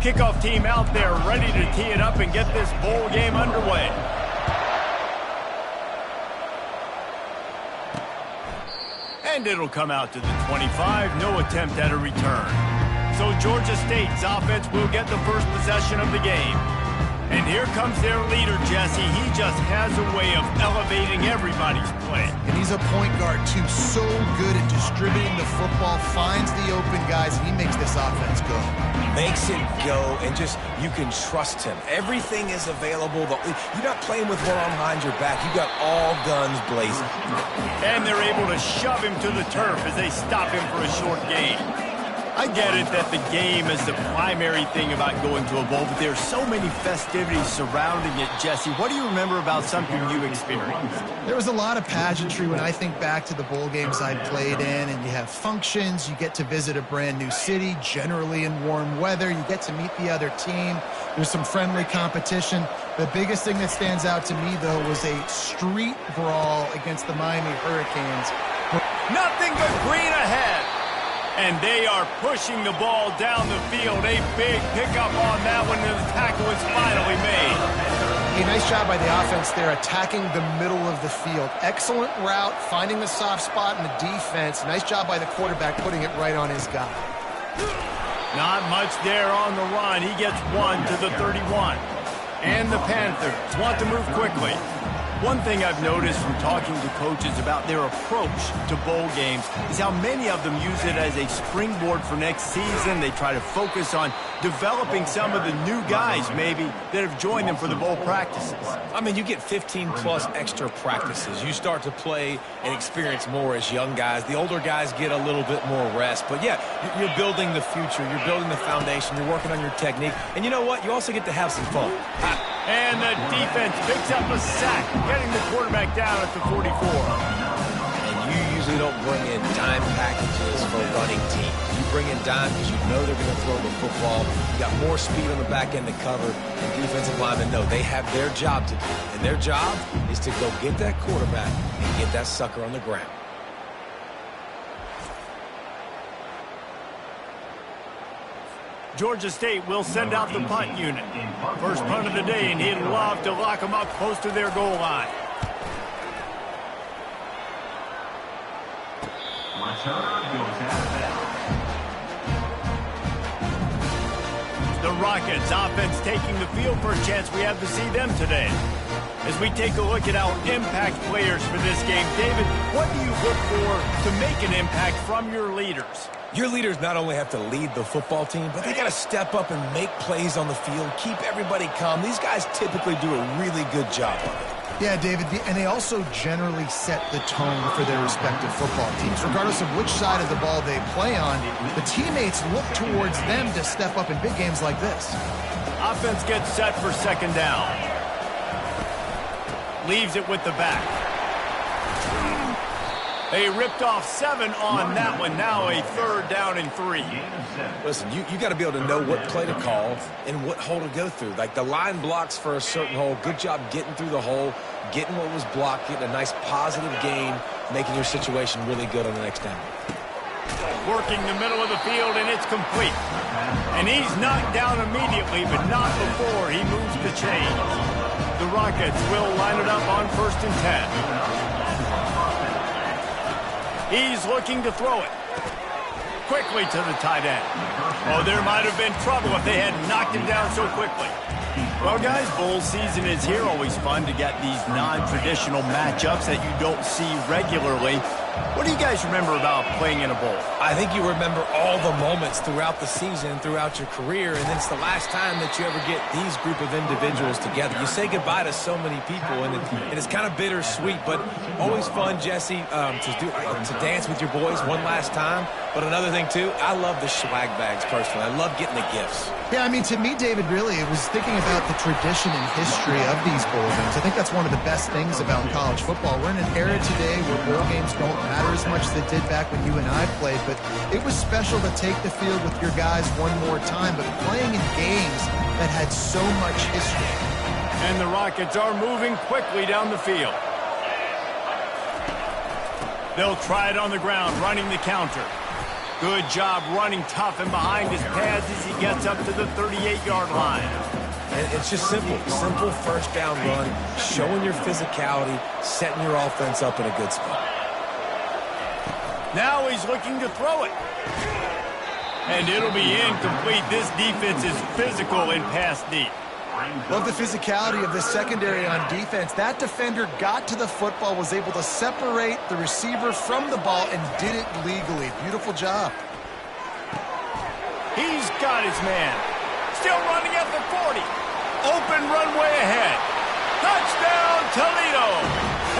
Kickoff team out there ready to tee it up and get this bowl game underway. And it'll come out to the 25. No attempt at a return. So Georgia State's offense will get the first possession of the game. And here comes their leader, Jesse. He just has a way of elevating everybody's play. And he's a point guard, too. So good at distributing the football, finds the open guys, and he makes this offense go. Makes it go, and just, you can trust him. Everything is available. You're not playing with one arm behind your back. You got all guns blazing. And they're able to shove him to the turf as they stop him for a short gain. I get it that the game is the primary thing about going to a bowl, but there's so many festivities surrounding it, Jesse. What do you remember about something you experienced? There was a lot of pageantry when I think back to the bowl games I played in, and you have functions, you get to visit a brand new city, generally in warm weather, you get to meet the other team, there's some friendly competition. The biggest thing that stands out to me, though, was a street brawl against the Miami Hurricanes. Nothing but green ahead. And they are pushing the ball down the field. A big pickup on that one, and the tackle is finally made. A nice job by the offense there, attacking the middle of the field. Excellent route, finding the soft spot in the defense. Nice job by the quarterback putting it right on his guy. Not much there on the run. He gets one to the 31. And the Panthers want to move quickly. One thing I've noticed from talking to coaches about their approach to bowl games is how many of them use it as a springboard for next season. They try to focus on developing some of the new guys, maybe, that have joined them for the bowl practices. I mean, you get 15-plus extra practices. You start to play and experience more as young guys. The older guys get a little bit more rest. But, yeah, you're building the future. You're building the foundation. You're working on your technique. And you know what? You also get to have some fun. And the defense picks up a sack, getting the quarterback down at the 44. And you usually don't bring in dime packages for running teams. You bring in dime because you know they're going to throw the football. You got more speed on the back end to cover. And defensive linemen know they have their job to do. And their job is to go get that quarterback and get that sucker on the ground. Georgia State will send out the punt unit. First punt of the day, and he'd love to lock them up close to their goal line. The Rockets offense taking the field for a chance we have to see them today. As we take a look at our impact players for this game, David, what do you look for to make an impact from your leaders? Your leaders not only have to lead the football team, but they got to step up and make plays on the field, keep everybody calm. These guys typically do a really good job of it. Yeah, David, and they also generally set the tone for their respective football teams. Regardless of which side of the ball they play on, the teammates look towards them to step up in big games like this. Offense gets set for second down. Leaves it with the back. They ripped off 7 on that one. Now a third down and 3. Listen, you got to be able to know what play to call and what hole to go through. Like the line blocks for a certain hole. Good job getting through the hole, getting what was blocked, getting a nice positive gain, making your situation really good on the next down. Working the middle of the field, and it's complete. And he's knocked down immediately, but not before he moves the chains. The Rockets will line it up on 1st and 10. He's looking to throw it. Quickly to the tight end. Oh, there might have been trouble if they had knocked him down so quickly. Well, guys, bowl season is here. Always fun to get these non-traditional matchups that you don't see regularly. What do you guys remember about playing in a bowl? I think you remember all the moments throughout the season, throughout your career, and it's the last time that you ever get these group of individuals together. You say goodbye to so many people, and it's kind of bittersweet, but always fun, Jesse, to dance with your boys one last time. But another thing, too, I love the swag bags, personally. I love getting the gifts. Yeah, I mean, to me, David, really, it was thinking about the tradition and history of these bowl games. I think that's one of the best things about college football. We're in an era today where bowl games don't matter as much as they did back when you and I played, but it was special to take the field with your guys one more time, but playing in games that had so much history. And the Rockets are moving quickly down the field. They'll try it on the ground, running the counter. Good job running tough and behind his pads as he gets up to the 38-yard line. And it's just simple. Simple first down run, showing your physicality, setting your offense up in a good spot. Now he's looking to throw it. And it'll be incomplete. This defense is physical in pass deep. Love the physicality of the secondary on defense. That defender got to the football, was able to separate the receiver from the ball, and did it legally. Beautiful job. He's got his man. Still running at the 40. Open runway ahead. Touchdown, Toledo.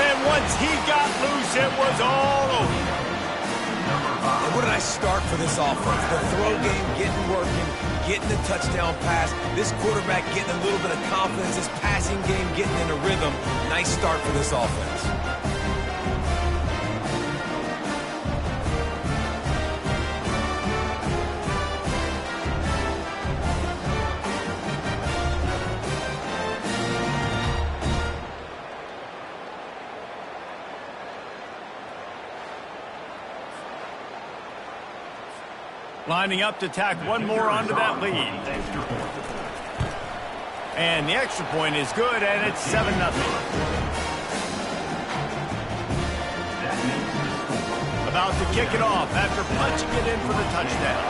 And once he got loose, it was all over. And what did I start for this offense? The throw game getting working, getting the touchdown pass. This quarterback getting a little bit of confidence. This passing game getting in a rhythm. Nice start for this offense. Lining up to tack one more onto that lead. And the extra point is good, and it's 7-0. About to kick it off after punching it in for the touchdown.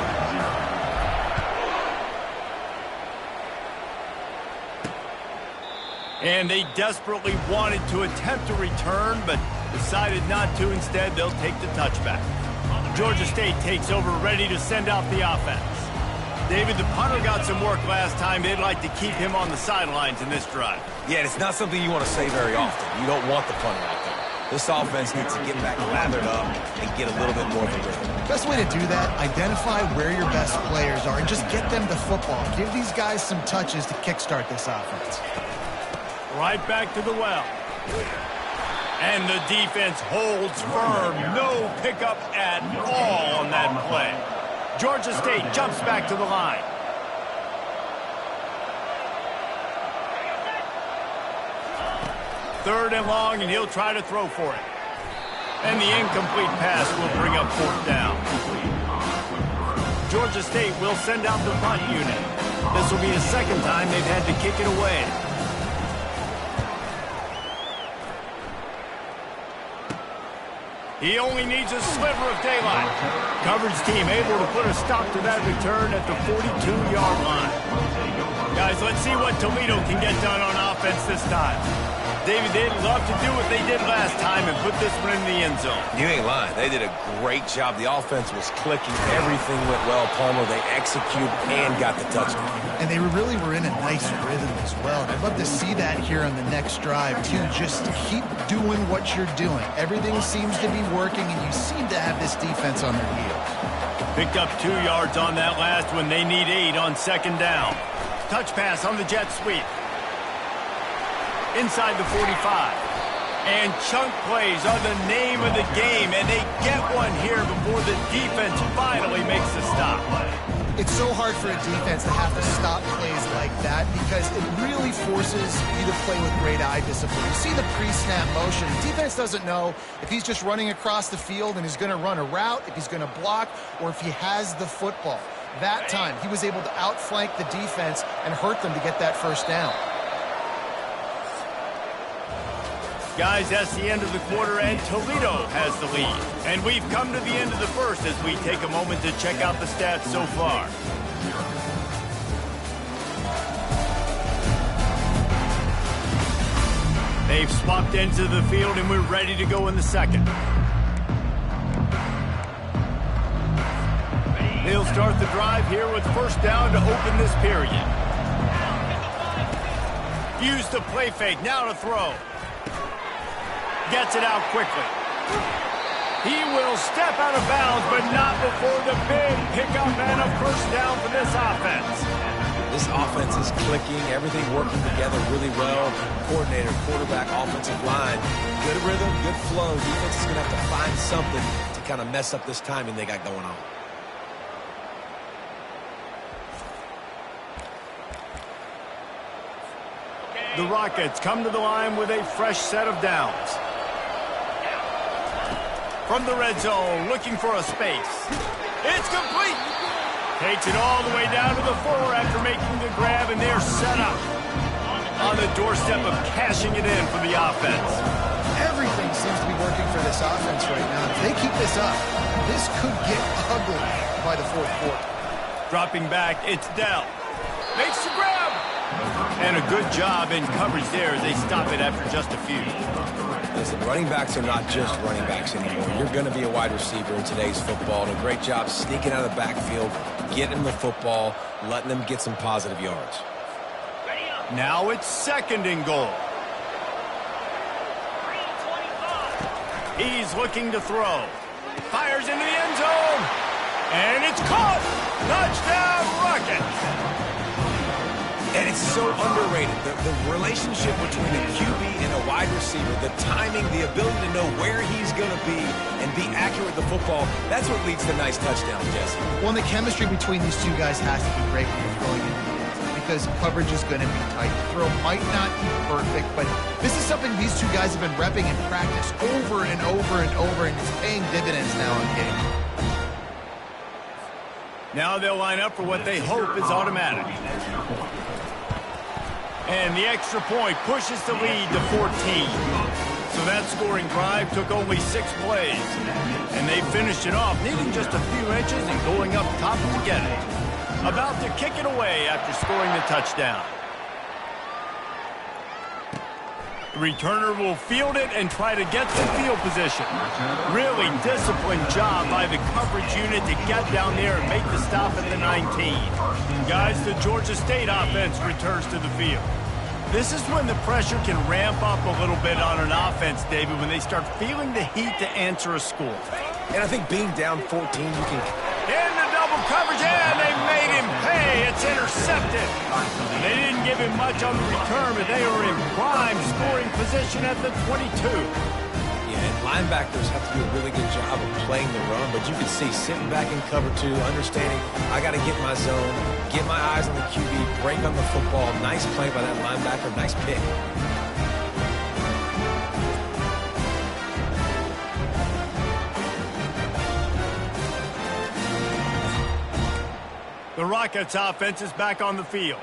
And they desperately wanted to attempt a return, but decided not to. Instead, they'll take the touchback. Georgia State takes over, ready to send out the offense. David, the punter got some work last time. They'd like to keep him on the sidelines in this drive. Yeah, it's not something you want to say very often. You don't want the punter out there. This offense needs to get back lathered up and get a little bit more of a rhythm. Best way to do that, identify where your best players are and just get them the football. Give these guys some touches to kickstart this offense. Right back to the well. And the defense holds firm. No pickup at all on that play. Georgia State jumps back to the line. Third and long, and he'll try to throw for it. And the incomplete pass will bring up fourth down. Georgia State will send out the punt unit. This will be the second time they've had to kick it away. He only needs a sliver of daylight. Coverage team able to put a stop to that return at the 42-yard line. Guys, let's see what Toledo can get done on offense this time. David, they'd love to do what they did last time and put this one in the end zone. You ain't lying. They did a great job. The offense was clicking. Everything went well, Palmer. They executed and got the touchdown. And they really were in a nice rhythm as well. And I'd love to see that here on the next drive, too. Just keep doing what you're doing. Everything seems to be working, and you seem to have this defense on their heels. Picked up 2 yards on that last one. They need 8 on second down. Touch pass on the jet sweep. Inside the 45. And chunk plays are the name of the game, and they get one here before the defense finally makes the stop. It's so hard for a defense to have to stop plays like that because it really forces you to play with great eye discipline. You see the pre-snap motion. The defense doesn't know if he's just running across the field and he's going to run a route, if he's going to block, or if he has the football. That time, he was able to outflank the defense and hurt them to get that first down. Guys, that's the end of the quarter, and Toledo has the lead. And we've come to the end of the first as we take a moment to check out the stats so far. They've swapped into the field, and we're ready to go in the second. They'll start the drive here with first down to open this period. Use the play fake, now to throw. Gets it out quickly. He will step out of bounds, but not before the big pickup and a first down for this offense. This offense is clicking, everything working together really well. Coordinator, quarterback, offensive line. Good rhythm, good flow. Defense is going to have to find something to kind of mess up this timing they got going on. The Rockets come to the line with a fresh set of downs. From the red zone, looking for a space. It's complete. Takes it all the way down to the 4 after making the grab, and they're set up on the doorstep of cashing it in for the offense. Everything seems to be working for this offense right now. If they keep this up, this could get ugly by the fourth quarter. Dropping back, it's Dell. Makes the grab. And a good job in coverage there as they stop it after just a few. Listen, running backs are not just running backs anymore. You're going to be a wide receiver in today's football. And a great job sneaking out of the backfield, getting them the football, letting them get some positive yards. Now it's 2nd and goal. He's looking to throw. Fires into the end zone. And it's caught. Touchdown, Rockets. And it's so underrated. The relationship between a QB and a wide receiver, the timing, the ability to know where he's going to be and be accurate with the football, that's what leads to nice touchdowns, Jesse. Well, and the chemistry between these two guys has to be great when you're throwing into the end zone because coverage is going to be tight. The throw might not be perfect, but this is something these two guys have been repping in practice over and over and over, and it's paying dividends now in game. Now they'll line up for what they hope is automatic. And the extra point pushes the lead to 14. So that scoring drive took only 6 plays. And they finished it off, needing just a few inches and going up top to get it. About to kick it away after scoring the touchdown. The returner will field it and try to get some field position. Really disciplined job by the coverage unit to get down there and make the stop at the 19. Guys, the Georgia State offense returns to the field. This is when the pressure can ramp up a little bit on an offense, David, when they start feeling the heat to answer a score. And I think being down 14, you can... Into double coverage, and they made him pay. It's intercepted. They didn't give him much on the return, but they were in prime scoring position at the 22. Yeah, and linebackers have to do a really good job of playing the run, but you can see sitting back in cover 2, understanding I got to get my zone, get my eyes on the QB, break on the football. Nice play by that linebacker, nice pick. The Rockets offense is back on the field.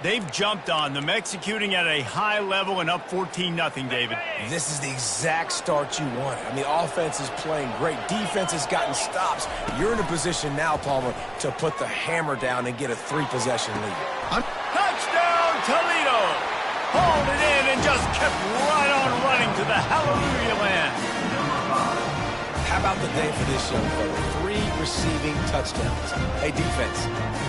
They've jumped on them, executing at a high level and up 14-0, David. This is the exact start you wanted. I mean, offense is playing great. Defense has gotten stops. You're in a position now, Palmer, to put the hammer down and get a 3-possession lead. Touchdown, Toledo! Hauled it in and just kept right on running to the hallelujah land. How about the day for this young fella? 3 receiving touchdowns. Hey, defense,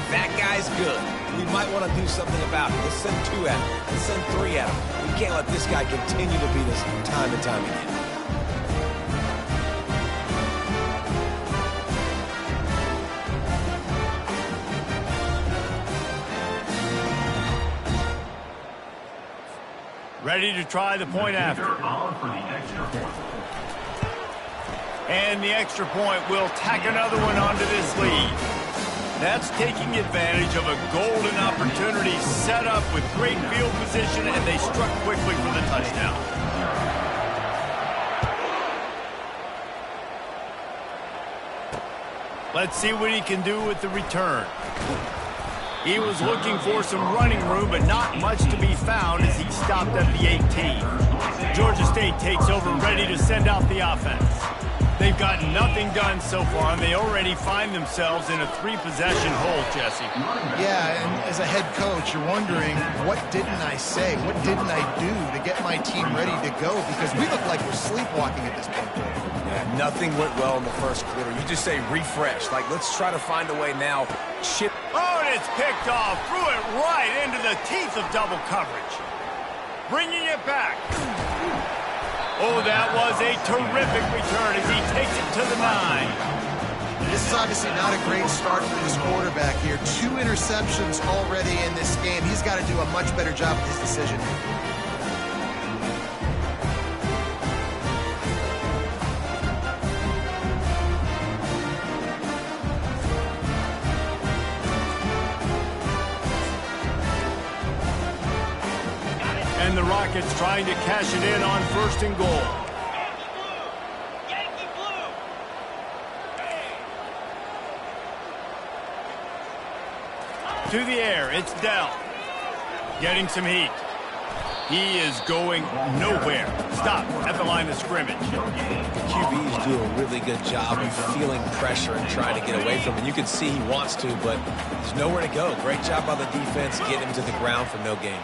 that guy's good. We might want to do something about it. Let's send 2 at him. Let's send 3 at him. We can't let this guy continue to beat us time and time again. Ready to try the point after. And the extra point will tack another one onto this lead. That's taking advantage of a golden opportunity set up with great field position, and they struck quickly for the touchdown. Let's see what he can do with the return. He was looking for some running room, but not much to be found as he stopped at the 18. Georgia State takes over, ready to send out the offense. They've gotten nothing done so far, and they already find themselves in a 3-possession hole, Jesse. Yeah, and as a head coach, you're wondering, what didn't I say? What didn't I do to get my team ready to go? Because we look like we're sleepwalking at this point. Yeah, nothing went well in the first quarter. You just say refresh. Like, let's try to find a way now. Chip. Oh, and it's picked off. Threw it right into the teeth of double coverage. Bringing it back. Oh, that was a terrific return as he takes it to the 9. This is obviously not a great start for this quarterback here. 2 interceptions already in this game. He's got to do a much better job with his decision. And the Rockets trying to cash it in on 1st and goal. To the air, it's Dell. Getting some heat. He is going nowhere. Stop at the line of scrimmage. QBs do a really good job of feeling pressure and trying to get away from him. You can see he wants to, but there's nowhere to go. Great job by the defense getting him to the ground for no gain.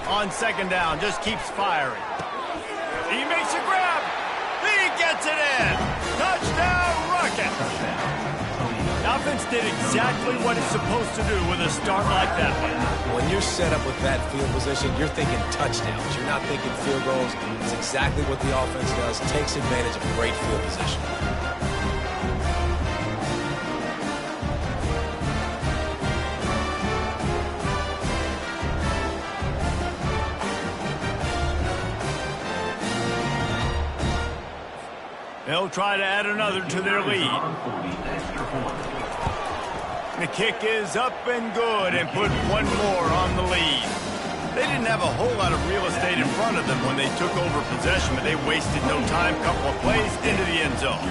On second down, just keeps firing. He makes a grab. He gets it in. Touchdown, Rocket. The offense did exactly what it's supposed to do with a start like that one. When you're set up with that field position, you're thinking touchdowns. You're not thinking field goals. It's exactly what the offense does. Takes advantage of great field position. They'll try to add another to their lead. The kick is up and good and put one more on the lead. They didn't have a whole lot of real estate in front of them when they took over possession, but they wasted no time. Couple of plays into the end zone.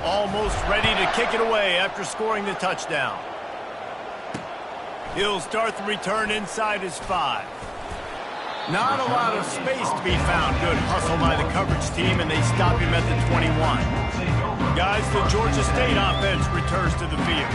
Almost ready to kick it away after scoring the touchdown. He'll start the return inside his 5. Not a lot of space to be found. Good hustle by the coverage team, and they stop him at the 21. Guys, the Georgia State offense returns to the field.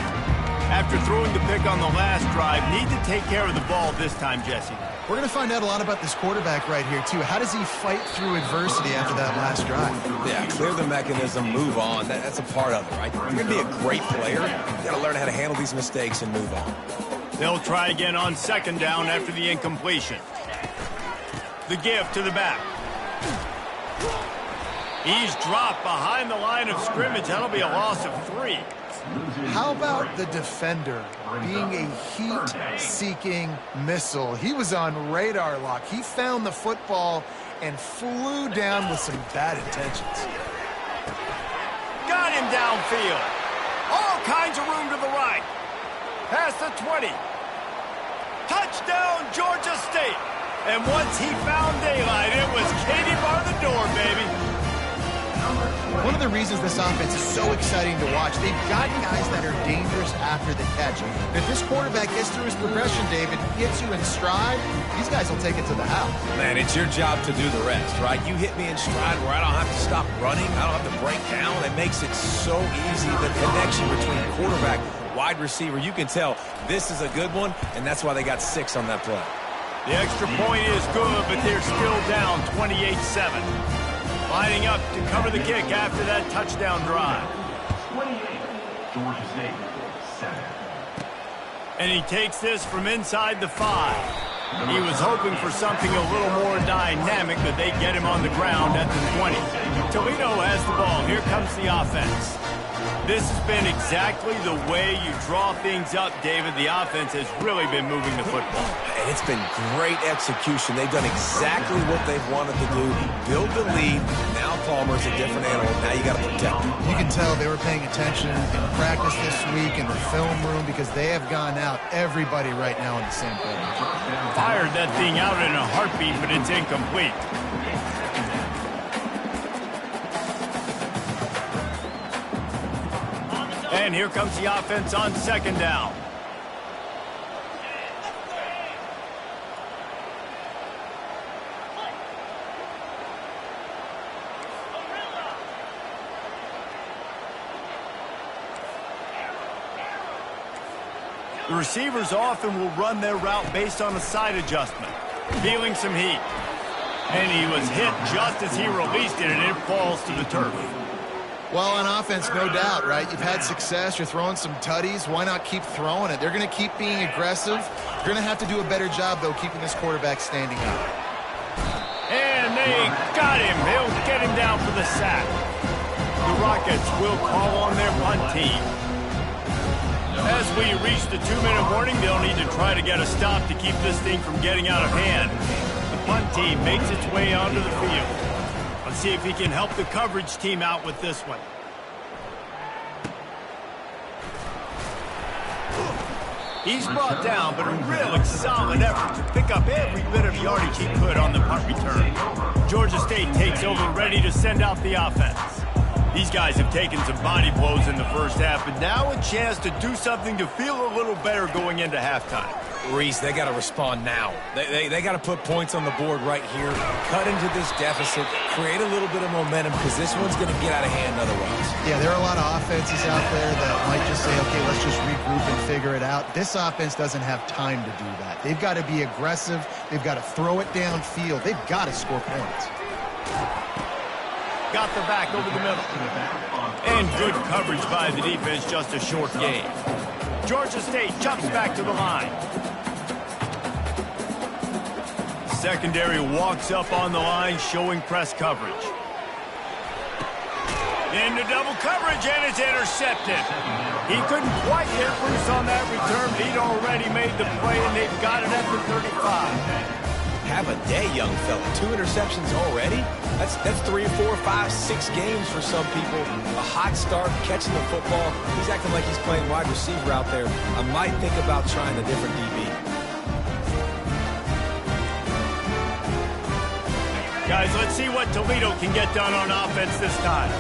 After throwing the pick on the last drive, need to take care of the ball this time, Jesse. We're going to find out a lot about this quarterback right here, too. How does he fight through adversity after that last drive? Yeah, clear the mechanism, move on. That's a part of it, right? You're going to be a great player. You've got to learn how to handle these mistakes and move on. They'll try again on second down after the incompletion. The give to the back. He's dropped behind the line of scrimmage. That'll be a loss of 3. How about the defender being a heat-seeking missile? He was on radar lock. He found the football and flew down with some bad intentions. Got him downfield. All kinds of room to the right. Past the 20. Touchdown, Georgia State. And once he found daylight, it was Katie bar the door, baby. One of the reasons this offense is so exciting to watch, they've got guys that are dangerous after the catch. If this quarterback gets through his progression, David, gets you in stride, these guys will take it to the house. Man, it's your job to do the rest, right? You hit me in stride where I don't have to stop running. I don't have to break down. It makes it so easy. The connection between quarterback, wide receiver, you can tell this is a good one, and that's why they got 6 on that play. The extra point is good, but they're still down 28-7. Lining up to cover the kick after that touchdown drive. 28, Georgia State, 7. And he takes this from inside the 5. He was hoping for something a little more dynamic, but they get him on the ground at the 20. Toledo has the ball. Here comes the offense. This has been exactly the way you draw things up, David. The offense has really been moving the football. And it's been great execution. They've done exactly what they've wanted to do. Build the lead. Now Palmer's a different animal. Now you got to protect him. You can tell they were paying attention in practice this week in the film room because they have gone out, everybody right now on the same page. Fired that thing out in a heartbeat, but it's incomplete. And here comes the offense on second down. The receivers often will run their route based on a side adjustment, feeling some heat. And he was hit just as he released it, and it falls to the turf. Well, on offense, no doubt, right? You've had success. You're throwing some tutties. Why not keep throwing it? They're going to keep being aggressive. You're going to have to do a better job, though, keeping this quarterback standing up. And they got him. They'll get him down for the sack. The Rockets will call on their punt team. As we reach the 2-minute warning, they'll need to try to get a stop to keep this thing from getting out of hand. The punt team makes its way onto the field. Let's see if he can help the coverage team out with this one. He's brought down, but a really solid effort to pick up every bit of yardage he could on the punt return. Georgia State takes over, ready to send out the offense. These guys have taken some body blows in the first half, but now a chance to do something to feel a little better going into halftime. Reese, they got to respond now. They got to put points on the board right here, cut into this deficit, create a little bit of momentum because this one's going to get out of hand otherwise. Yeah, there are a lot of offenses out there that might just say, okay, let's just regroup and figure it out. This offense doesn't have time to do that. They've got to be aggressive. They've got to throw it downfield. They've got to score points. Got the back over the middle. And good coverage by the defense, just a short game. Georgia State jumps back to the line. Secondary walks up on the line, showing press coverage. Into double coverage, and it's intercepted. He couldn't quite get loose on that return, but he'd already made the play, and they've got it at the 35. Have a day, young fella. 2 interceptions already? That's 3, 4, 5, 6 games for some people. A hot start, catching the football. He's acting like he's playing wide receiver out there. I might think about trying a different DB. Guys, let's see what Toledo can get done on offense this time.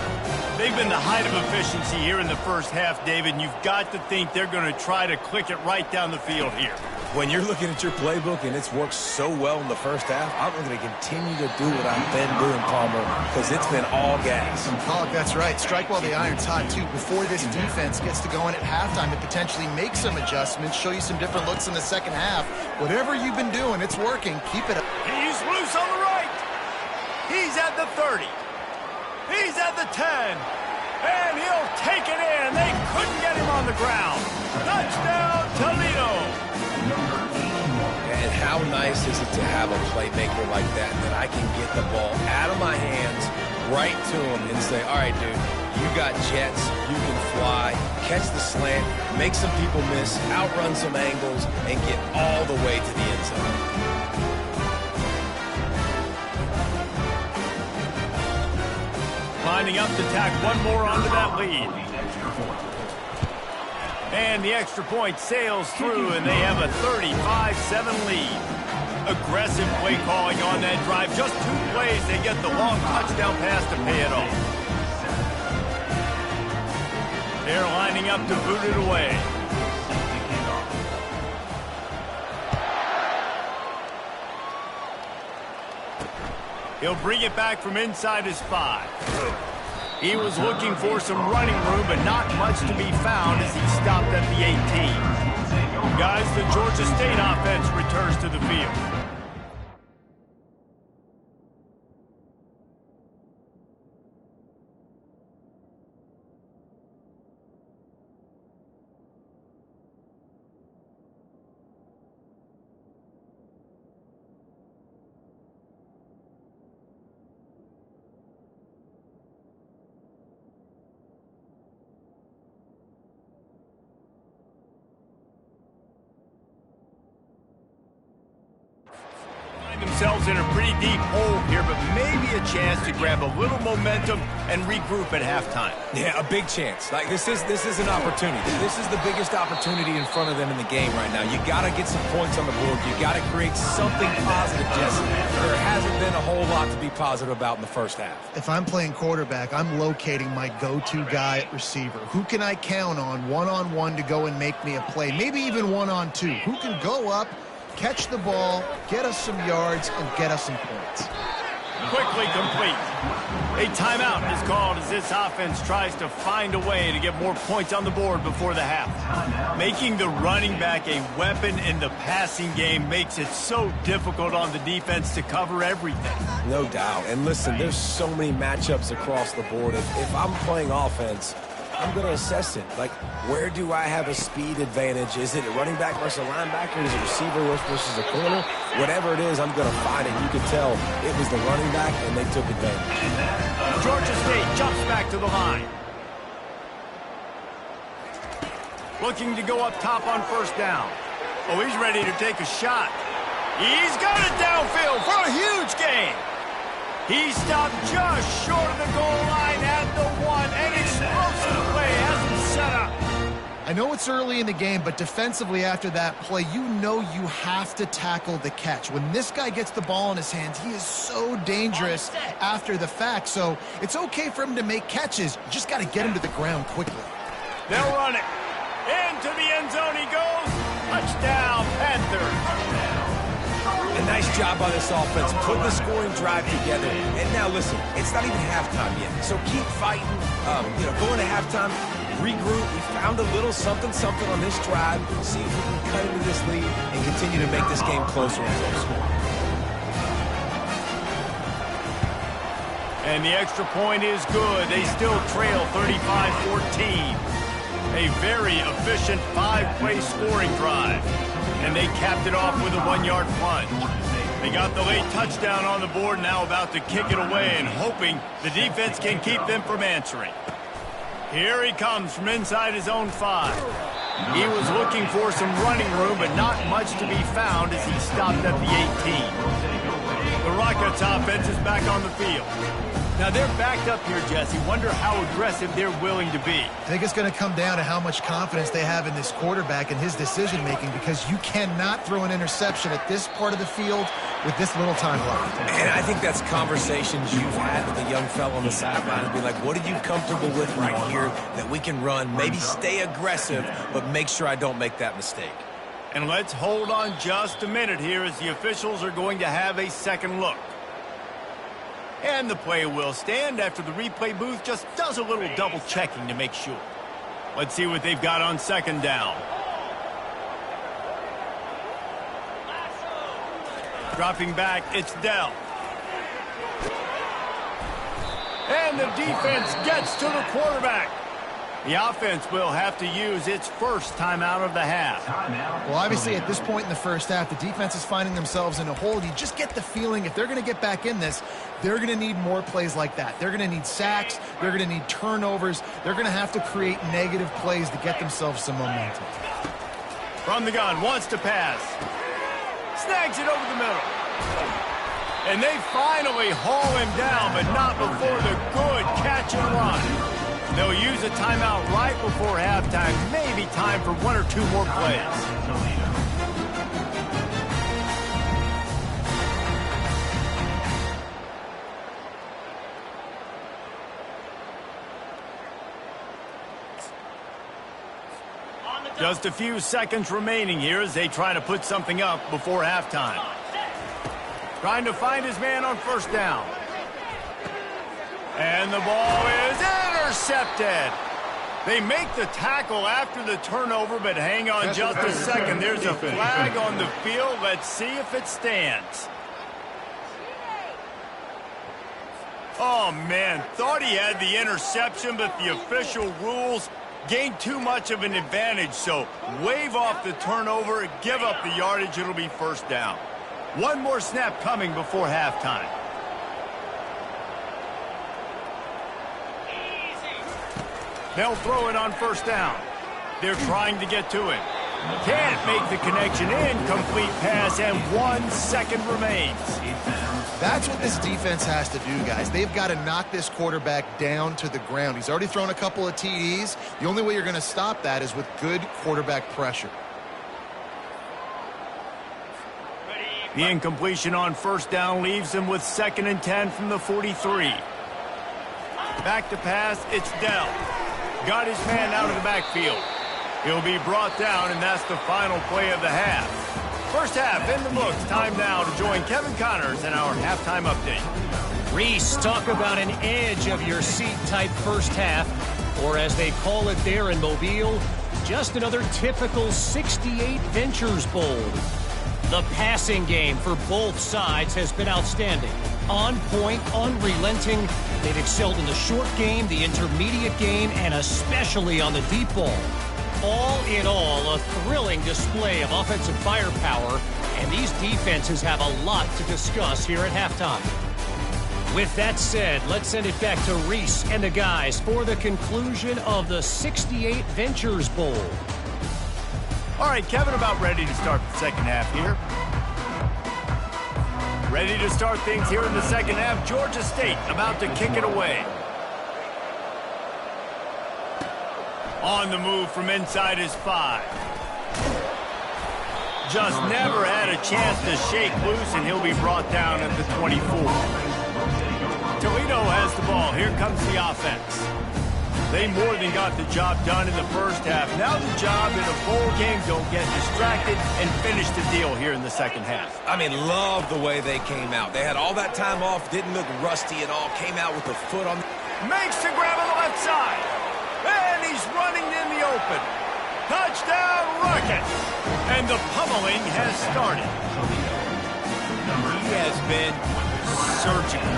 They've been the height of efficiency here in the first half, David, and you've got to think they're going to try to click it right down the field here. When you're looking at your playbook and it's worked so well in the first half, I'm going to continue to do what I've been doing, Palmer, because it's been all gas. Oh, that's right. Strike while the iron's hot, too. Before this defense gets to going at halftime and potentially make some adjustments, show you some different looks in the second half. Whatever you've been doing, it's working. Keep it up. He's loose on the right. He's at the 30. He's at the 10. And he'll take it in. They couldn't get him on the ground. Touchdown, Toledo. And how nice is it to have a playmaker like that I can get the ball out of my hands right to him and say, all right, dude, you got jets, you can fly, catch the slant, make some people miss, outrun some angles, and get all the way to the end zone. Lining up to tack one more onto that lead. And the extra point sails through, and they have a 35-7 lead. Aggressive play calling on that drive. Just 2 plays, they get the long touchdown pass to pay it off. They're lining up to boot it away. He'll bring it back from inside his 5. He was looking for some running room, but not much to be found as he stopped at the 18. Guys, the Georgia State offense returns to the field. Themselves in a pretty deep hole here, but maybe a chance to grab a little momentum and regroup at halftime. Yeah, a big chance. Like this is an opportunity. This is the biggest opportunity in front of them in the game right now. You got to get some points on the board. You got to create something positive, Jesse. There hasn't been a whole lot to be positive about in the first half. If I'm playing quarterback, I'm locating my go-to guy at receiver. Who can I count on one-on-one to go and make me a play? Maybe even one-on-two. Who can go up, catch the ball, get us some yards, and get us some points. Quickly complete. A timeout is called as this offense tries to find a way to get more points on the board before the half. Making the running back a weapon in the passing game makes it so difficult on the defense to cover everything. No doubt. And listen, there's so many matchups across the board. If I'm playing offense, I'm going to assess it. Like, where do I have a speed advantage? Is it a running back versus a linebacker? Is it a receiver versus a corner? Whatever it is, I'm going to find it. You can tell it was the running back, and they took advantage. Georgia State jumps back to the line. Looking to go up top on first down. Oh, he's ready to take a shot. He's got it downfield for a huge gain. He stopped just short of the goal line at the 1. An explosive play has him set up. I I know it's early in the game, but defensively after that play, you know you have to tackle the catch. When this guy gets the ball in his hands, he is so dangerous after the fact. So it's okay for him to make catches. You just got to get him to the ground quickly. They'll run it. Into the end zone he goes. Touchdown, Panthers. A nice job by this offense. Put the scoring drive together. And now listen, it's not even halftime yet. So keep fighting. Going to halftime, regroup. We found a little something on this drive. See if we can cut into this lead and continue to make this game closer and closer. And the extra point is good. They still trail 35-14. A very efficient 5-play scoring drive. And they capped it off with a 1-yard plunge. They got the late touchdown on the board, now about to kick it away and hoping the defense can keep them from answering. Here he comes from inside his own 5. He was looking for some running room, but not much to be found as he stopped at the 18. The Rockets offense is back on the field. Now they're backed up here, Jesse. Wonder how aggressive they're willing to be. I think it's going to come down to how much confidence they have in this quarterback and his decision-making, because you cannot throw an interception at this part of the field with this little time left. And I think that's conversations you've had with a young fellow on the sideline and be like, what are you comfortable with right here that we can run? Maybe stay aggressive, but make sure I don't make that mistake. And let's hold on just a minute here as the officials are going to have a second look. And the play will stand after the replay booth just does a little double checking to make sure. Let's see what they've got on second down. Dropping back, it's Dell. And the defense gets to the quarterback. The offense will have to use its first timeout of the half. Well, obviously, at this point in the first half, the defense is finding themselves in a hole. You just get the feeling if they're going to get back in this, they're going to need more plays like that. They're going to need sacks. They're going to need turnovers. They're going to have to create negative plays to get themselves some momentum. From the gun, wants to pass. Snags it over the middle. And they finally haul him down, but not before the good catch and run. They'll use a timeout right before halftime. Maybe time for 1 or 2 more plays. Just a few seconds remaining here as they try to put something up before halftime. Trying to find his man on first down. And the ball is intercepted. They make the tackle after the turnover, but hang on just a second. There's a flag on the field. Let's see if it stands. Oh, man, thought he had the interception, but the official rules gained too much of an advantage, so wave off the turnover, give up the yardage, it'll be first down. One more snap coming before halftime. They'll throw it on first down. They're trying to get to it. Can't make the connection. Incomplete pass, and 1 second remains. That's what this defense has to do, guys. They've got to knock this quarterback down to the ground. He's already thrown a couple of TDs. The only way you're going to stop that is with good quarterback pressure. The incompletion on first down leaves him with 2nd and 10 from the 43. Back to pass, it's Dell. Got his man out of the backfield. He'll be brought down, and that's the final play of the half. First half in the books. Time now to join Kevin Connors in our halftime update. Reese, talk about an edge of your seat type first half, or as they call it there in Mobile, just another typical 68 Ventures Bowl. The passing game for both sides has been outstanding. On point, unrelenting. They've excelled in the short game, the intermediate game, and especially on the deep ball. All in all, a thrilling display of offensive firepower, and these defenses have a lot to discuss here at halftime. With that said, let's send it back to Reese and the guys for the conclusion of the 68 Ventures Bowl. All right, Kevin, about ready to start the second half here. Ready to start things here in the second half. Georgia State about to kick it away. On the move from inside his 5. Just never had a chance to shake loose, and he'll be brought down at the 24. Toledo has the ball. Here comes the offense. They more than got the job done in the first half. Now the job in a bowl game, don't get distracted and finish the deal here in the second half. I mean, love the way they came out. They had all that time off, didn't look rusty at all, came out with the foot on the... Makes the grab on the left side. And he's running in the open. Touchdown, Rocket! And the pummeling has started. He has been surgical,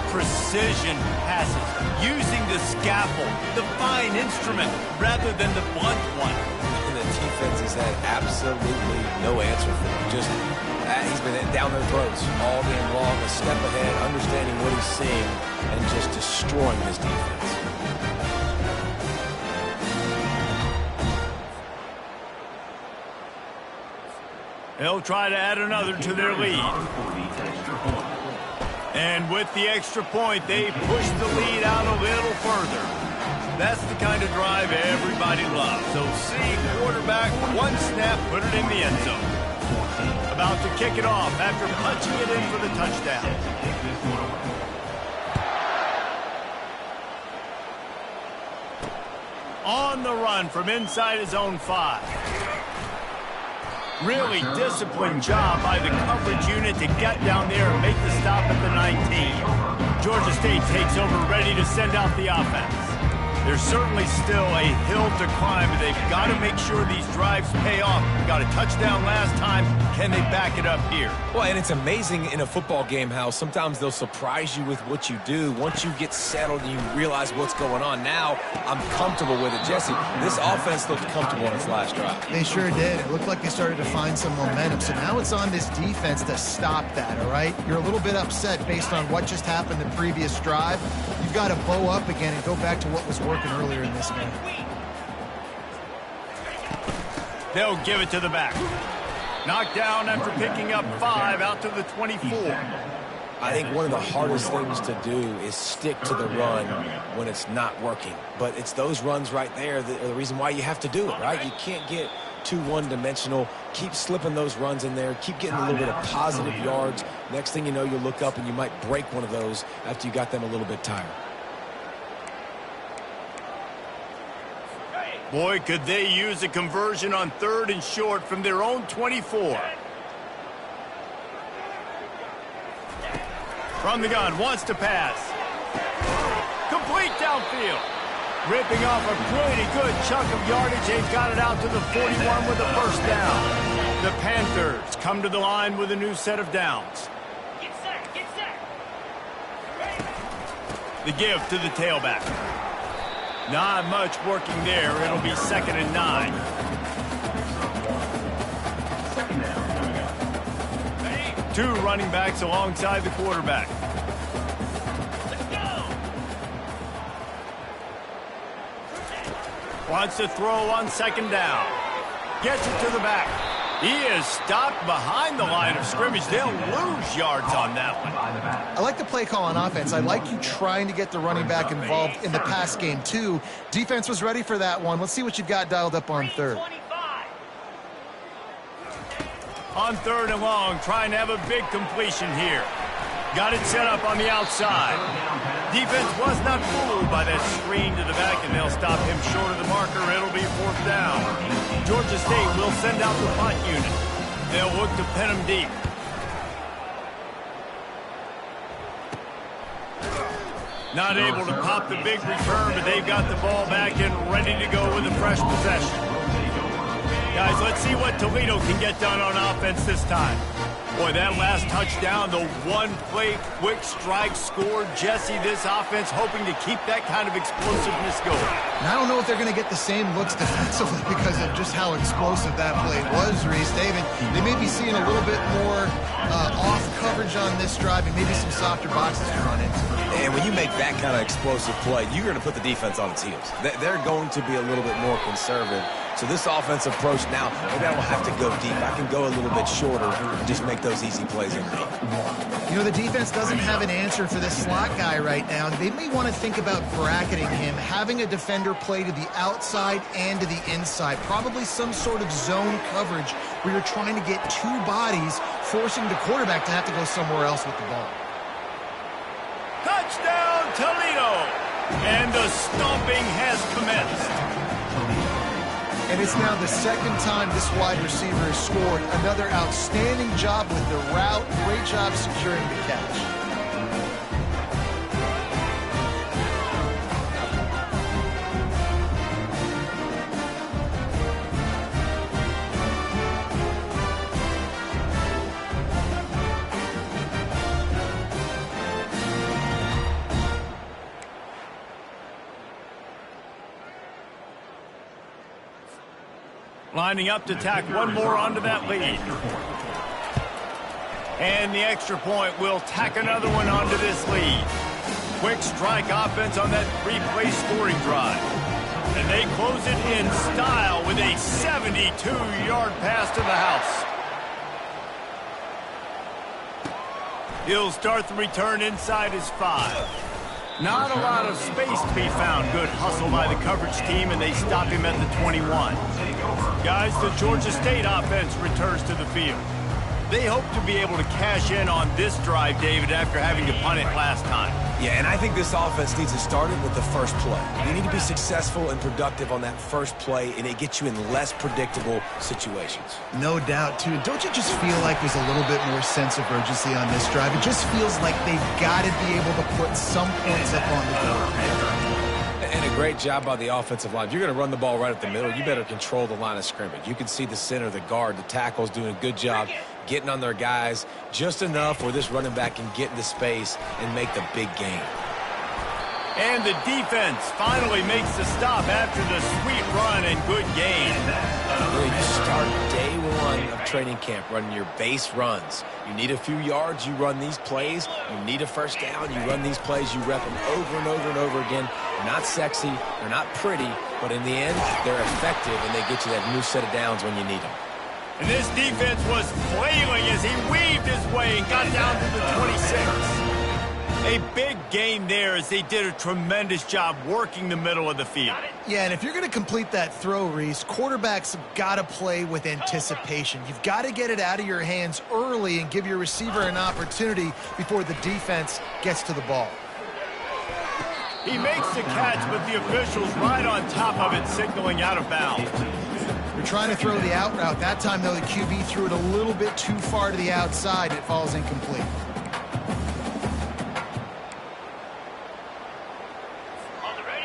precision passes, using the scaffold, the fine instrument, rather than the blunt one. And the defense has had absolutely no answer for him. Just, he's been down their throats all game long, a step ahead, understanding what he's seeing, and just destroying his defense. They'll try to add another to their lead. And with the extra point, they push the lead out a little further. That's the kind of drive everybody loves. So see quarterback, one snap, put it in the end zone. About to kick it off after punching it in for the touchdown. On the run from inside his own 5. Really disciplined job by the coverage unit to get down there and make the stop at the 19. Georgia State takes over, ready to send out the offense. There's certainly still a hill to climb, but they've got to make sure these drives pay off. Got a touchdown last time. Can they back it up here? Well, and it's amazing in a football game how sometimes they'll surprise you with what you do. Once you get settled and you realize what's going on, now I'm comfortable with it. Jesse, this offense looked comfortable in its last drive. They sure did. It looked like they started to find some momentum. So now it's on this defense to stop that, all right? You're a little bit upset based on what just happened the previous drive. You've got to bow up again and go back to what was working earlier in this game. They'll give it to the back. Knocked down after picking up 5 out to the 24. I think one of the hardest things to do is stick to the run when it's not working. But it's those runs right there that are the reason why you have to do it, right? You can't get too one-dimensional. Keep slipping those runs in there. Keep getting a little bit of positive yards. Next thing you know, you'll look up and you might break one of those after you got them a little bit tired. Boy, could they use a conversion on 3rd and short from their own 24. From the gun, wants to pass. Complete downfield. Ripping off a pretty good chunk of yardage. They've got it out to the 41 with a first down. The Panthers come to the line with a new set of downs. Get set, get set. The give to the tailback. Not much working there. It'll be 2nd and 9. Two running backs alongside the quarterback. Let's go. Wants to throw on 2nd down. Gets it to the back. He is stopped behind the line of scrimmage. They'll lose yards on that one. I like the play call on offense. I like you trying to get the running back involved in the pass game, too. Defense was ready for that one. Let's see what you've got dialed up on 3rd. On 3rd and long, trying to have a big completion here. Got it set up on the outside. Defense was not fooled by that screen to the back, and they'll stop him short of the marker. It'll be 4th down. Georgia State will send out the punt unit. They'll look to pin him deep. Not able to pop the big return, but they've got the ball back and ready to go with a fresh possession. Guys, let's see what Toledo can get done on offense this time. Boy, that last touchdown, the one-play quick strike scored. Jesse, this offense hoping to keep that kind of explosiveness going. And I don't know if they're going to get the same looks defensively because of just how explosive that play was, Reese. David, they may be seeing a little bit more off coverage on this drive and maybe some softer boxes to run into. And when you make that kind of explosive play, you're going to put the defense on its heels. They're going to be a little bit more conservative. So this offensive approach now, maybe I don't have to go deep. I can go a little bit shorter and just make those easy plays in me. You know, the defense doesn't have an answer for this slot guy right now. They may want to think about bracketing him, having a defender play to the outside and to the inside. Probably some sort of zone coverage where you're trying to get two bodies, forcing the quarterback to have to go somewhere else with the ball. Touchdown, Toledo! And the stomping has commenced. And it's now the second time this wide receiver has scored. Another outstanding job with the route. Great job securing the catch. Lining up to tack one more onto that lead. And the extra point will tack another one onto this lead. Quick strike offense on that three-play scoring drive. And they close it in style with a 72-yard pass to the house. He'll start the return inside his 5. Not a lot of space to be found. Good hustle by the coverage team, and they stop him at the 21. Guys, the Georgia State offense returns to the field. They hope to be able to cash in on this drive, David, after having to punt it last time. Yeah, and I think this offense needs to start it with the first play. You need to be successful and productive on that first play, and it gets you in less predictable situations. No doubt, too. Don't you just feel like there's a little bit more sense of urgency on this drive? It just feels like they've got to be able to put some points up on the board. And a great job by the offensive line. If you're going to run the ball right at the middle, you better control the line of scrimmage. You can see the center, the guard, the tackles doing a good job getting on their guys just enough where this running back can get into space and make the big game. And the defense finally makes the stop after the sweet run and good gain. Really, you start day one of training camp running your base runs. You need a few yards, you run these plays. You need a first down, you run these plays. You rep them over and over and over again. They're not sexy, they're not pretty, but in the end, they're effective, and they get you that new set of downs when you need them. And this defense was flailing as he weaved his way and got down to the 26. A big gain there as they did a tremendous job working the middle of the field. Yeah, and if you're going to complete that throw, Reese, quarterbacks have got to play with anticipation. You've got to get it out of your hands early and give your receiver an opportunity before the defense gets to the ball. He makes the catch, but the official's right on top of it, signaling out of bounds. They're trying to throw the out route. That time, though, the QB threw it a little bit too far to the outside. It falls incomplete.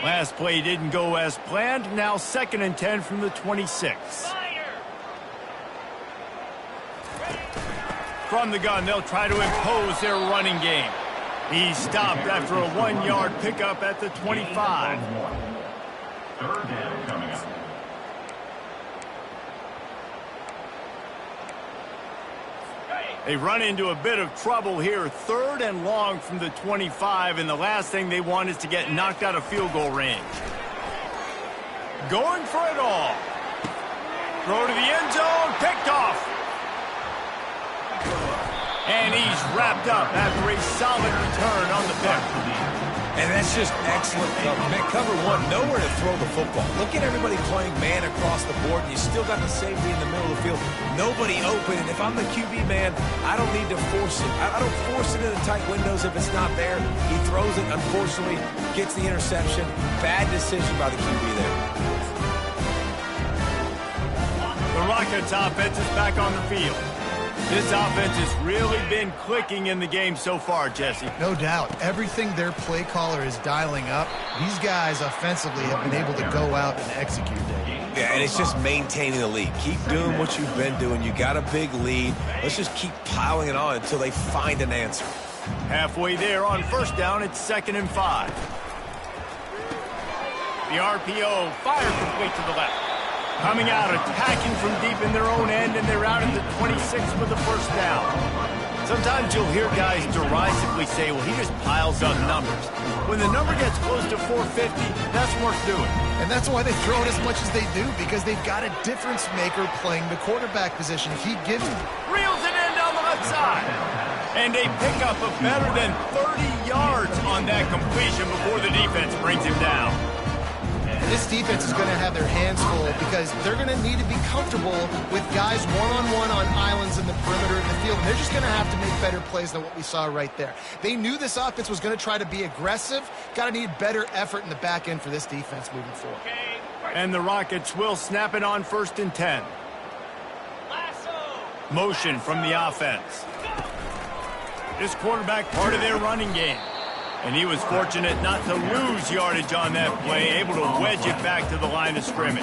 Last play didn't go as planned. Now 2nd and 10 from the 26. From the gun, they'll try to impose their running game. He stopped after a 1-yard pickup at the 25. 3rd down coming up. They run into a bit of trouble here. 3rd and long from the 25, and the last thing they want is to get knocked out of field goal range. Going for it all. Throw to the end zone, picked off. And he's wrapped up after a solid return on the pick. And that's just excellent cover. Man, cover one, nowhere to throw the football. Look at everybody playing man across the board, and you still got the safety in the middle of the field. Nobody open, and if I'm the QB man, I don't need to force it. I don't force it into tight windows if it's not there. He throws it, unfortunately, gets the interception. Bad decision by the QB there. The Rockets offense is back on the field. This offense has really been clicking in the game so far, Jesse. No doubt. Everything their play caller is dialing up, these guys offensively have been able to go out and execute that. Yeah, and it's just maintaining the lead. Keep doing what you've been doing. You got a big lead. Let's just keep piling it on until they find an answer. Halfway there on 1st down, it's 2nd and 5. The RPO fired complete to the left. Coming out, attacking from deep in their own end, and they're out at the 26 for the 1st down. Sometimes you'll hear guys derisively say, well, he just piles up numbers. When the number gets close to 450, that's worth doing. And that's why they throw it as much as they do, because they've got a difference maker playing the quarterback position. He gives... Reels it in down the left side. And a pickup of better than 30 yards on that completion before the defense brings him down. This defense is going to have their hands full because they're going to need to be comfortable with guys one-on-one on islands in the perimeter of the field. And they're just going to have to make better plays than what we saw right there. They knew this offense was going to try to be aggressive. Got to need better effort in the back end for this defense moving forward. And the Rockets will snap it on 1st and 10. Motion from the offense. This quarterback part of their running game. And he was fortunate not to lose yardage on that play, able to wedge it back to the line of scrimmage.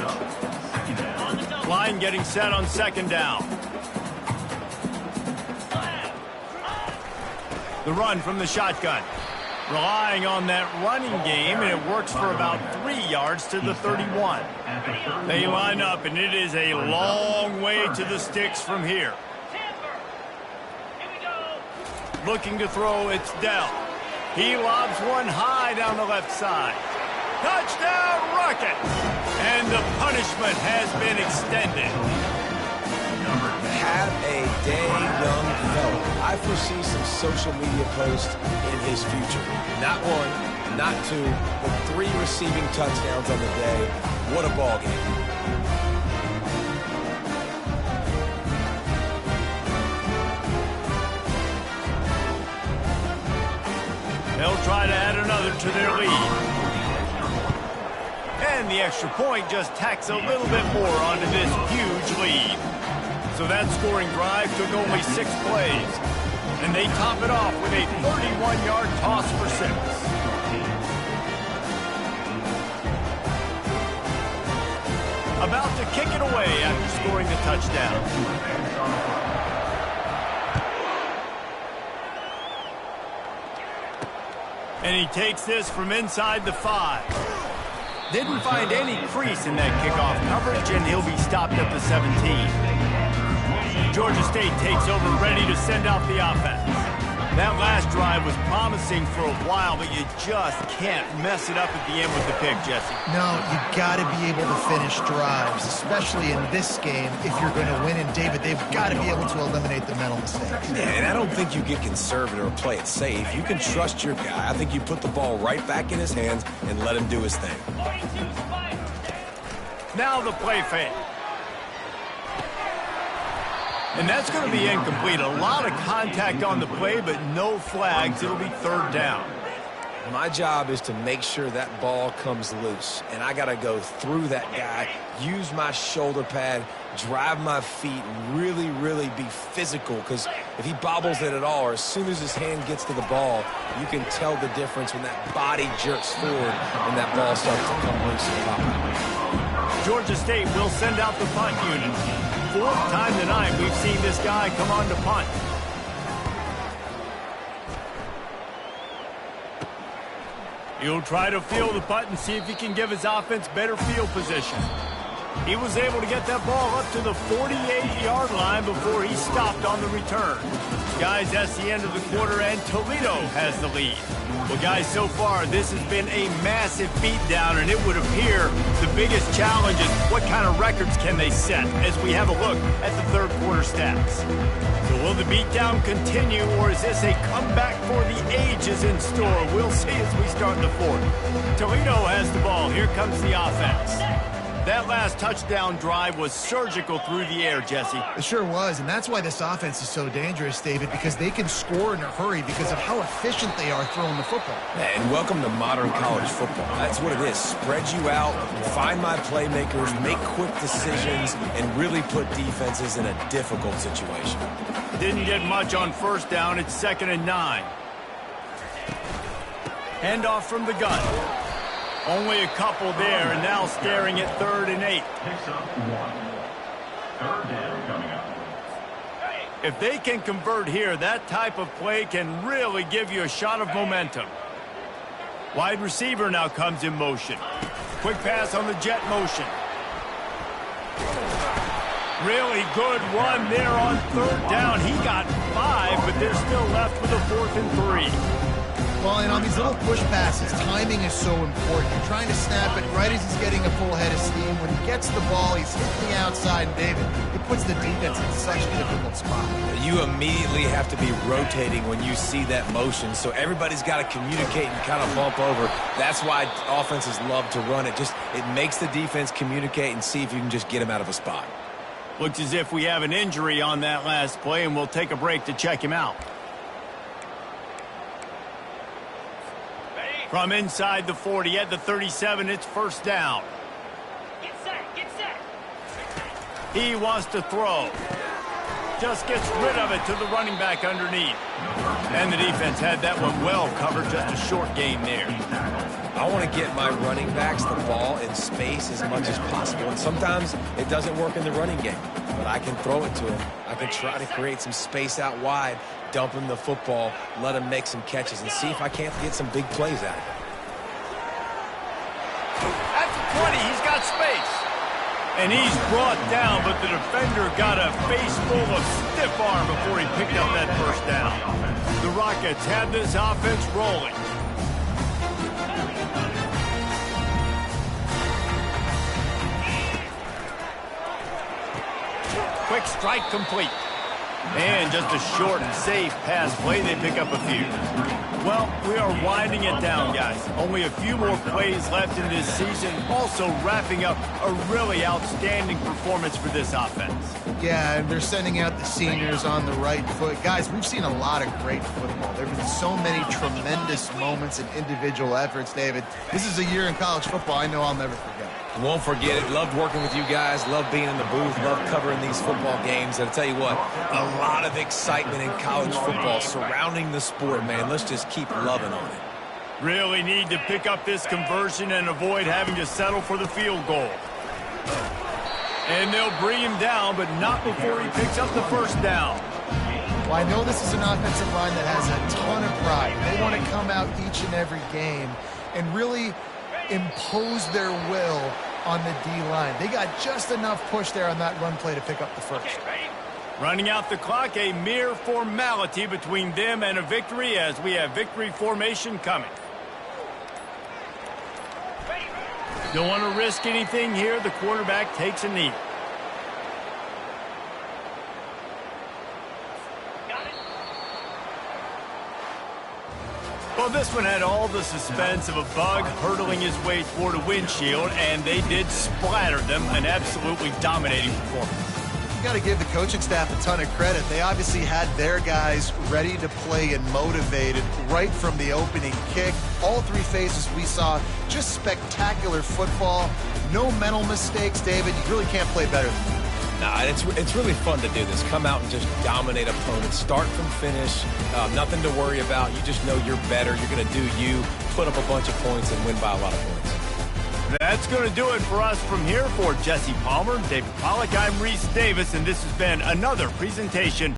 Line getting set on 2nd down. The run from the shotgun. Relying on that running game, and it works for about 3 yards to the 31. They line up, and it is a long way to the sticks from here. Looking to throw, it's Dell. He lobs one high down the left side. Touchdown, Rockets! And the punishment has been extended. Have a day, young fella. I foresee some social media posts in his future. Not one, not two, but 3 receiving touchdowns on the day. What a ball game. They'll try to add another to their lead. And the extra point just tacks a little bit more onto this huge lead. So that scoring drive took only 6 plays. And they top it off with a 31-yard toss for 6. About to kick it away after scoring the touchdown. And he takes this from inside the 5. Didn't find any crease in that kickoff coverage, and he'll be stopped at the 17. Georgia State takes over, ready to send out the offense. That last drive was promising for a while, but you just can't mess it up at the end with the pick, Jesse. No, you got to be able to finish drives, especially in this game. If you're going to win, and David, they've got to be able to eliminate the mental mistakes. Yeah, and I don't think you get conservative or play it safe. You can trust your guy. I think you put the ball right back in his hands and let him do his thing. Now the play fake. And that's going to be incomplete. A lot of contact on the play, but no flags. It'll be 3rd down. My job is to make sure that ball comes loose. And I got to go through that guy, use my shoulder pad, drive my feet, really, really be physical. Because if he bobbles it at all, or as soon as his hand gets to the ball, you can tell the difference when that body jerks forward and that ball starts to come loose and pop out. Georgia State will send out the punt unit. 4th time tonight we've seen this guy come on to punt. He'll try to field the punt and see if he can give his offense better field position. He was able to get that ball up to the 48-yard line before he stopped on the return. Guys, that's the end of the quarter, and Toledo has the lead. Well, guys, so far, this has been a massive beatdown, and it would appear the biggest challenge is what kind of records can they set as we have a look at the 3rd quarter stats. So will the beatdown continue, or is this a comeback for the ages in store? We'll see as we start the 4th. Toledo has the ball. Here comes the offense. That last touchdown drive was surgical through the air, Jesse. It sure was, and that's why this offense is so dangerous, David, because they can score in a hurry because of how efficient they are throwing the football. And welcome to modern college football. That's what it is. Spread you out, find my playmakers, make quick decisions, and really put defenses in a difficult situation. Didn't get much on 1st down. It's 2nd and 9. Handoff from the gun. Only a couple there, and now staring at 3rd and 8. Picks up 1. 3rd down coming up. If they can convert here, that type of play can really give you a shot of momentum. Wide receiver now comes in motion. Quick pass on the jet motion. Really good run there on third down. He got 5, but they're still left with a 4th and 3. Well, and on these little push passes, timing is so important. You're trying to snap it right as he's getting a full head of steam. When he gets the ball, he's hitting the outside, and David, it puts the defense in such a difficult spot. You immediately have to be rotating when you see that motion, so everybody's got to communicate and kind of bump over. That's why offenses love to run it. It makes the defense communicate and see if you can just get him out of a spot. Looks as if we have an injury on that last play, and we'll take a break to check him out. From inside the 40 at the 37, it's first down. Get set, get set. He wants to throw. Just gets rid of it to the running back underneath. And the defense had that one well covered, just a short gain there. I want to get my running backs the ball in space as much as possible. And sometimes it doesn't work in the running game, but I can throw it to him. I can try to create some space out wide, dump him the football, let him make some catches, and see if I can't get some big plays out of it. At the 20, he's got space. And he's brought down, but the defender got a face full of stiff arm before he picked up that first down. The Rockets have this offense rolling. Quick strike complete. And just a short and safe pass play. They pick up a few. Well, we are winding it down, guys. Only a few more plays left in this season. Also wrapping up a really outstanding performance for this offense. Yeah, and they're sending out the seniors on the right foot. Guys, we've seen a lot of great football. There have been so many tremendous moments and individual efforts, David. This is a year in college football I know I'll never forget. Won't forget it. Loved working with you guys. Loved being in the booth. Loved covering these football games. And I'll tell you what, a lot of excitement in college football surrounding the sport, man. Let's just keep loving on it. Really need to pick up this conversion and avoid having to settle for the field goal. And they'll bring him down, but not before he picks up the first down. Well, I know this is an offensive line that has a ton of pride. They want to come out each and every game and really impose their will on the D-line. They got just enough push there on that run play to pick up the first. Running out the clock, a mere formality between them and a victory as we have victory formation coming. Don't want to risk anything here. The quarterback takes a knee. Well, this one had all the suspense of a bug hurtling his way toward a windshield, and they did splatter them. An absolutely dominating performance. You got to give the coaching staff a ton of credit. They obviously had their guys ready to play and motivated right from the opening kick. All three phases we saw, just spectacular football. No mental mistakes, David. You really can't play better than that. Nah, it's really fun to do this. Come out and just dominate opponents. Start from finish. Nothing to worry about. You just know you're better. You're going to do you, put up a bunch of points, and win by a lot of points. That's going to do it for us from here. For Jesse Palmer, David Pollack, I'm Reese Davis, and this has been another presentation